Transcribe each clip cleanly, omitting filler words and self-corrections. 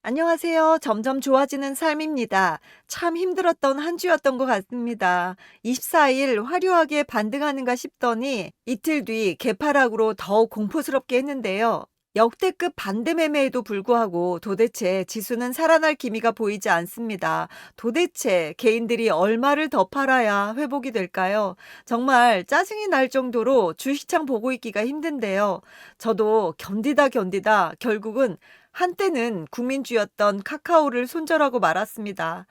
안녕하세요. 점점 좋아지는 삶입니다. 참 힘들었던 한 주였던 것 같습니다. 24일 화려하게 반등하는가 싶더니 이틀 뒤 개파락으로 더욱 공포스럽게 했는데요. 역대급 반대 매매에도 불구하고 도대체 지수는 살아날 기미가 보이지 않습니다. 도대체 개인들이 얼마를 더 팔아야 회복이 될까요? 정말 짜증이 날 정도로 주식창 보고 있기가 힘든데요. 저도 견디다 결국은 한때는 국민주였던 카카오를 손절하고 말았습니다.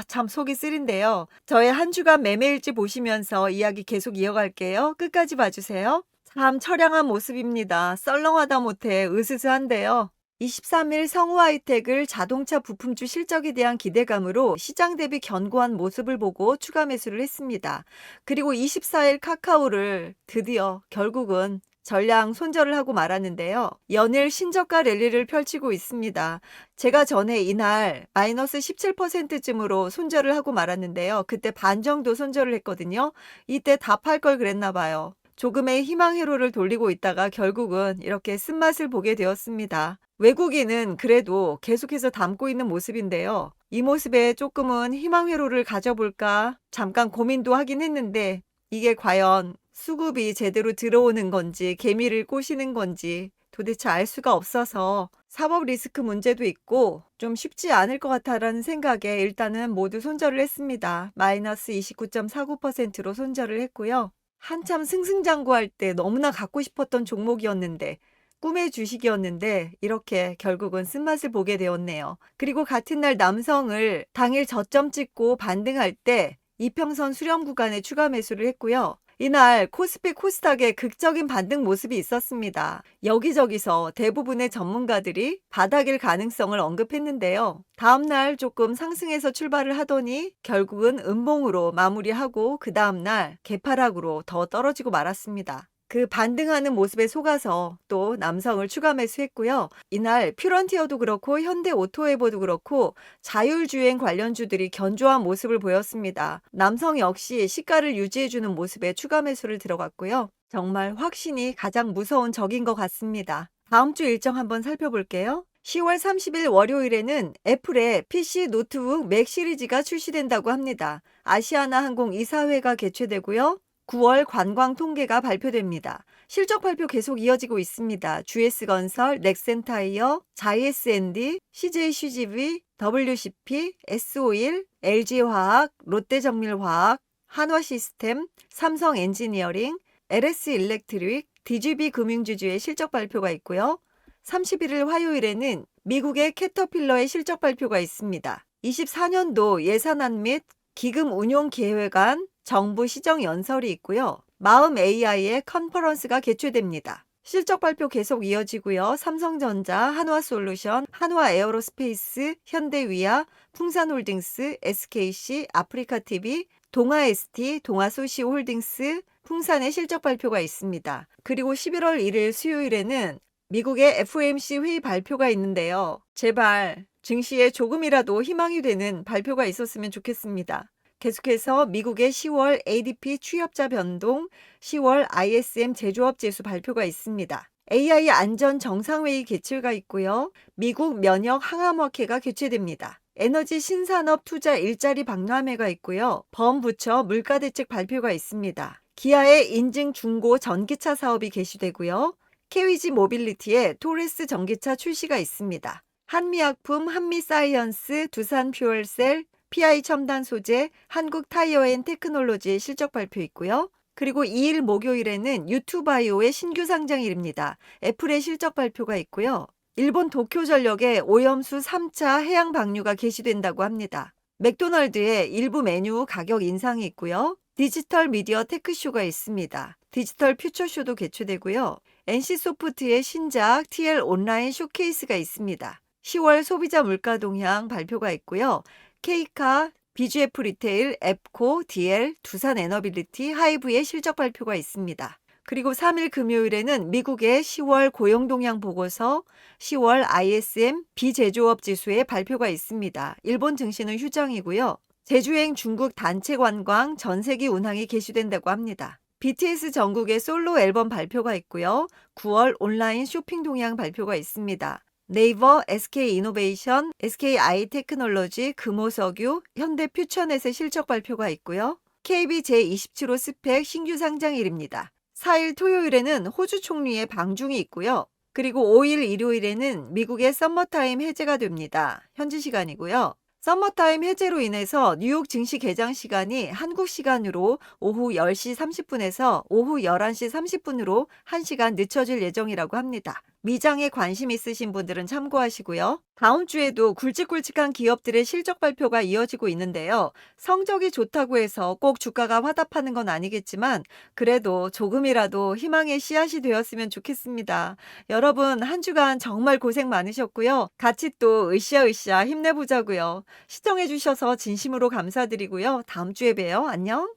참 속이 쓰린데요. 저의 한 주간 매매일지 보시면서 이야기 계속 이어갈게요. 끝까지 봐주세요. 참 처량한 모습입니다. 썰렁하다 못해 으스스한데요. 23일 성우하이텍을 자동차 부품주 실적에 대한 기대감으로 시장 대비 견고한 모습을 보고 추가 매수를 했습니다. 그리고 24일 카카오를 드디어 결국은 전량 손절을 하고 말았는데요. 연일 신저가 랠리를 펼치고 있습니다. 제가 전에 이날 마이너스 17%쯤으로 손절을 하고 말았는데요. 그때 반 정도 손절을 했거든요. 이때 다 팔 걸 그랬나 봐요. 조금의 희망 회로를 돌리고 있다가 결국은 이렇게 쓴맛을 보게 되었습니다. 외국인은 그래도 계속해서 담고 있는 모습인데요. 이 모습에 조금은 희망 회로를 가져볼까 잠깐 고민도 하긴 했는데 이게 과연 수급이 제대로 들어오는 건지 개미를 꼬시는 건지 도대체 알 수가 없어서 사법 리스크 문제도 있고 좀 쉽지 않을 것 같다라는 생각에 일단은 모두 손절을 했습니다. 마이너스 29.49%로 손절을 했고요. 한참 승승장구할 때 너무나 갖고 싶었던 종목이었는데 꿈의 주식이었는데 이렇게 결국은 쓴맛을 보게 되었네요. 그리고 같은 날 남성을 당일 저점 찍고 반등할 때 이평선 수렴 구간에 추가 매수를 했고요. 이날 코스피 코스닥의 극적인 반등 모습이 있었습니다. 여기저기서 대부분의 전문가들이 바닥일 가능성을 언급했는데요. 다음날 조금 상승해서 출발을 하더니 결국은 음봉으로 마무리하고 그 다음날 개파락으로 더 떨어지고 말았습니다. 그 반등하는 모습에 속아서 또 남성을 추가 매수했고요. 이날 퓨런티어도 그렇고 현대오토에버도 그렇고 자율주행 관련주들이 견조한 모습을 보였습니다. 남성 역시 시가를 유지해주는 모습에 추가 매수를 들어갔고요. 정말 확신이 가장 무서운 적인 것 같습니다. 다음 주 일정 한번 살펴볼게요. 10월 30일 월요일에는 애플의 PC 노트북 맥 시리즈가 출시된다고 합니다. 아시아나항공 이사회가 개최되고요. 9월 관광 통계가 발표됩니다. 실적 발표 계속 이어지고 있습니다. GS건설, 넥센타이어, 자이S&D, CJCGV, WCP, S-오일, LG화학, 롯데정밀화학, 한화시스템, 삼성엔지니어링, LS일렉트릭, DGB 금융주주의 실적 발표가 있고요. 31일 화요일에는 미국의 캐터필러의 실적 발표가 있습니다. 24년도 예산안 및 기금 운용 계획안, 정부 시정 연설이 있고요. 마음 AI의 컨퍼런스가 개최됩니다. 실적 발표 계속 이어지고요. 삼성전자, 한화솔루션, 한화에어로스페이스, 현대위아, 풍산홀딩스, SKC, 아프리카TV, 동아ST, 동아소시홀딩스, 풍산의 실적 발표가 있습니다. 그리고 11월 1일 수요일에는 미국의 FOMC 회의 발표가 있는데요. 제발 증시에 조금이라도 희망이 되는 발표가 있었으면 좋겠습니다. 계속해서 미국의 10월 ADP 취업자 변동, 10월 ISM 제조업 지수 발표가 있습니다. AI 안전 정상회의 개최가 있고요. 미국 면역 항암학회가 개최됩니다. 에너지 신산업 투자 일자리 박람회가 있고요. 범부처 물가대책 발표가 있습니다. 기아의 인증 중고 전기차 사업이 개시되고요. KWG 모빌리티의 토레스 전기차 출시가 있습니다. 한미약품, 한미사이언스, 두산퓨얼셀, PI 첨단 소재, 한국타이어앤테크놀로지의 실적 발표 있고요. 그리고 2일 목요일에는 유투바이오의 신규 상장일입니다. 애플의 실적 발표가 있고요. 일본 도쿄전력의 오염수 3차 해양 방류가 개시된다고 합니다. 맥도날드의 일부 메뉴 가격 인상이 있고요. 디지털 미디어 테크쇼가 있습니다. 디지털 퓨처쇼도 개최되고요. NC소프트의 신작 TL 온라인 쇼케이스가 있습니다. 10월 소비자 물가 동향 발표가 있고요. K카, BGF 리테일, 앱코, DL, 두산 에너빌리티, 하이브의 실적 발표가 있습니다. 그리고 3일 금요일에는 미국의 10월 고용 동향 보고서, 10월 ISM 비제조업 지수의 발표가 있습니다. 일본 증시는 휴장이고요. 제주행 중국 단체 관광 전세기 운항이 개시된다고 합니다. BTS 전국의 솔로 앨범 발표가 있고요. 9월 온라인 쇼핑 동향 발표가 있습니다. 네이버, SK이노베이션, SK아이테크놀로지, 금호석유, 현대퓨처넷의 실적 발표가 있고요. KB 제27호 스펙 신규 상장일입니다. 4일 토요일에는 호주 총리의 방중이 있고요. 그리고 5일 일요일에는 미국의 썸머타임 해제가 됩니다. 현지 시간이고요. 썸머타임 해제로 인해서 뉴욕 증시 개장 시간이 한국 시간으로 오후 10시 30분에서 오후 11시 30분으로 1시간 늦춰질 예정이라고 합니다. 미장에 관심 있으신 분들은 참고하시고요. 다음 주에도 굵직굵직한 기업들의 실적 발표가 이어지고 있는데요. 성적이 좋다고 해서 꼭 주가가 화답하는 건 아니겠지만 그래도 조금이라도 희망의 씨앗이 되었으면 좋겠습니다. 여러분 한 주간 정말 고생 많으셨고요. 같이 또 으쌰으쌰 힘내보자고요. 시청해주셔서 진심으로 감사드리고요. 다음 주에 봬요. 안녕.